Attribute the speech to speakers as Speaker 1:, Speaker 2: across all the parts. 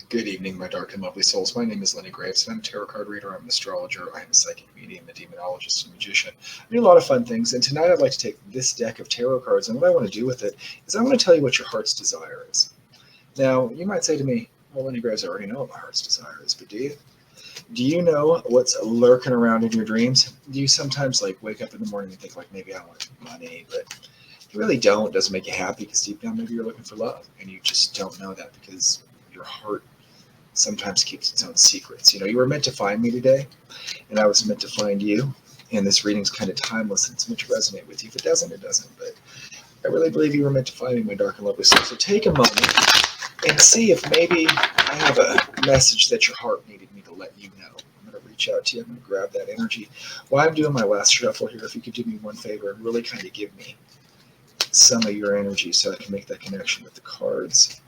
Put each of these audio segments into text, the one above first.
Speaker 1: Good evening, my dark and lovely souls. My name is Lenny Graves, and I'm a tarot card reader. I'm an astrologer. I'm a psychic medium, a demonologist, and magician. I do a lot of fun things, and tonight I'd like to take this deck of tarot cards, and what I want to do with it is I want to tell you what your heart's desire is. Now, you might say to me, well, Lenny Graves, I already know what my heart's desire is, but do you? Do you know what's lurking around in your dreams? Do you sometimes wake up in the morning and think maybe I want money, but you really don't? It doesn't make you happy because deep down maybe you're looking for love, and you just don't know that because your heart sometimes keeps its own secrets. You were meant to find me today, and I was meant to find you. And this reading's kind of timeless, and it's meant to resonate with you. If it doesn't, it doesn't. But I really believe you were meant to find me, my dark and lovely soul. So take a moment and see if maybe I have a message that your heart needed me to let you know. I'm going to reach out to you. I'm going to grab that energy. While I'm doing my last shuffle here, if you could do me one favor and really kind of give me some of your energy so I can make that connection with the cards,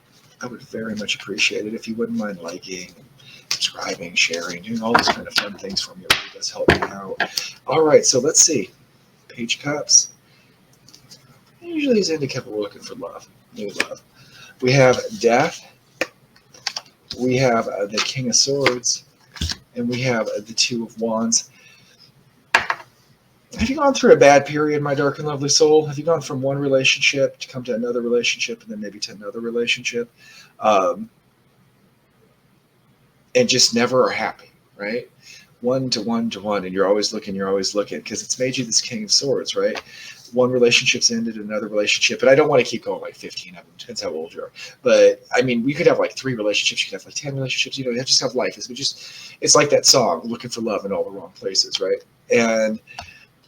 Speaker 1: I would very much appreciate it if you wouldn't mind liking, subscribing, sharing, doing all those kind of fun things for me. It really does help me out. All right, so let's see. Page of Cups. Usually is indicative we're looking for love, new love. We have Death. We have the King of Swords. And we have the Two of Wands. Have you gone through a bad period, my dark and lovely soul? Have you gone from one relationship to come to another relationship and then maybe to another relationship? And just never are happy, right? One to one to one, and you're always looking, because it's made you this King of Swords, right? One relationship's ended, another relationship, and I don't want to keep going 15 of them, depends how old you are. But I mean, we could have 3 relationships, you could have 10 relationships, you just have life. It's like that song, looking for love in all the wrong places, right? And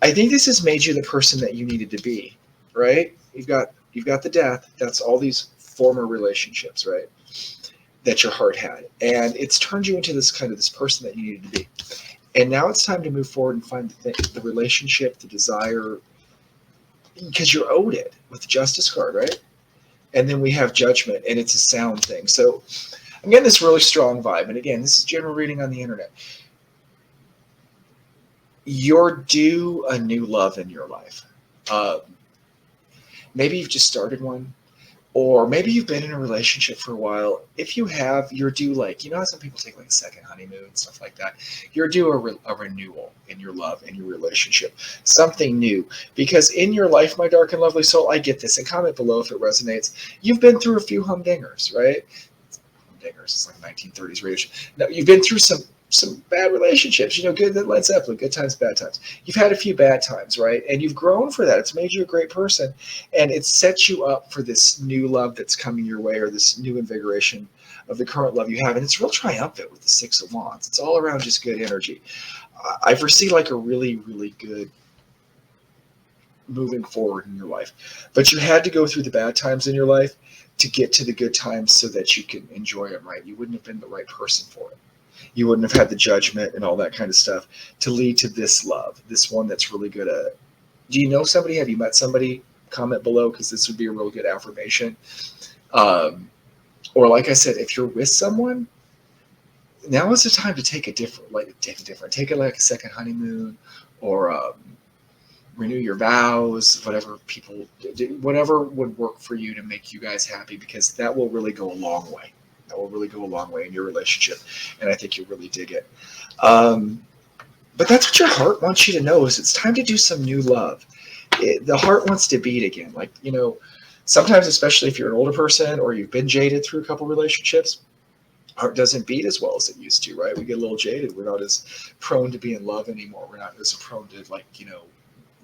Speaker 1: I think this has made you the person that you needed to be, right? You've got the Death. That's all these former relationships, right? That your heart had, and it's turned you into this person that you needed to be. And now it's time to move forward and find the relationship, the desire, because you're owed it with the Justice card, right? And then we have Judgment, and it's a sound thing. So I'm getting this really strong vibe. And again, this is general reading on the internet. You're due a new love in your life. Maybe you've just started one, or maybe you've been in a relationship for a while. If you have, you're due how some people take a second honeymoon and stuff like that. You're due a renewal in your love, in your relationship, something new. Because in your life, my dark and lovely soul, I get this, and comment below if it resonates. You've been through a few humdingers, right? Humdingers, it's like 1930s radio. No, you've been through some bad relationships, good that Led Zeppelin, good times, bad times. You've had a few bad times, right? And you've grown for that. It's made you a great person, and it sets you up for this new love that's coming your way, or this new invigoration of the current love you have. And it's real triumphant with the Six of Wands. It's all around just good energy. I foresee a really, really good moving forward in your life. But you had to go through the bad times in your life to get to the good times so that you can enjoy it, right? You wouldn't have been the right person for it. You wouldn't have had the Judgment and all that kind of stuff to lead to this love, this one that's really good at it. Do you know somebody? Have you met somebody? Comment below, because this would be a real good affirmation. Or like I said, if you're with someone, now is the time to take a second honeymoon, or renew your vows, whatever would work for you to make you guys happy, because that will really go a long way. That will really go a long way in your relationship, and I think you'll really dig it. But that's what your heart wants you to know, is it's time to do some new love. The heart wants to beat again. Sometimes, especially if you're an older person or you've been jaded through a couple relationships, heart doesn't beat as well as it used to, right? We get a little jaded. We're not as prone to be in love anymore. We're not as prone to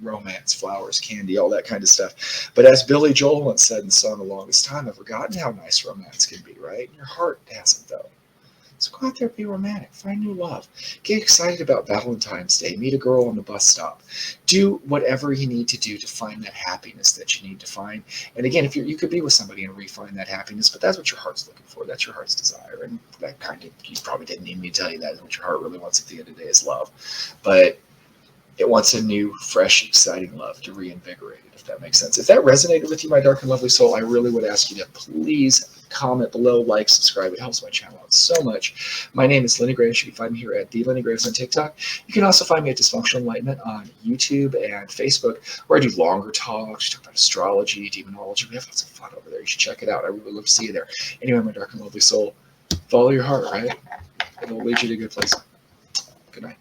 Speaker 1: romance, flowers, candy, all that kind of stuff. But as Billy Joel once said in the song The Longest Time, I've forgotten how nice romance can be, right? Your heart hasn't, though. So go out there, be romantic, find new love. Get excited about Valentine's Day. Meet a girl on the bus stop. Do whatever you need to do to find that happiness that you need to find. And again, if you could be with somebody and refine that happiness, but that's what your heart's looking for. That's your heart's desire. And that you probably didn't need me to tell you that. What your heart really wants at the end of the day is love. But it wants a new, fresh, exciting love to reinvigorate it, if that makes sense. If that resonated with you, my dark and lovely soul, I really would ask you to please comment below, subscribe. It helps my channel out so much. My name is Lenny Graves. You can find me here at Lenny Graves on TikTok. You can also find me at Dysfunctional Enlightenment on YouTube and Facebook, where I do longer talks, talk about astrology, demonology. We have lots of fun over there. You should check it out. I really would love to see you there. Anyway, my dark and lovely soul, Follow your heart, right? It'll lead you to a good place. Good night.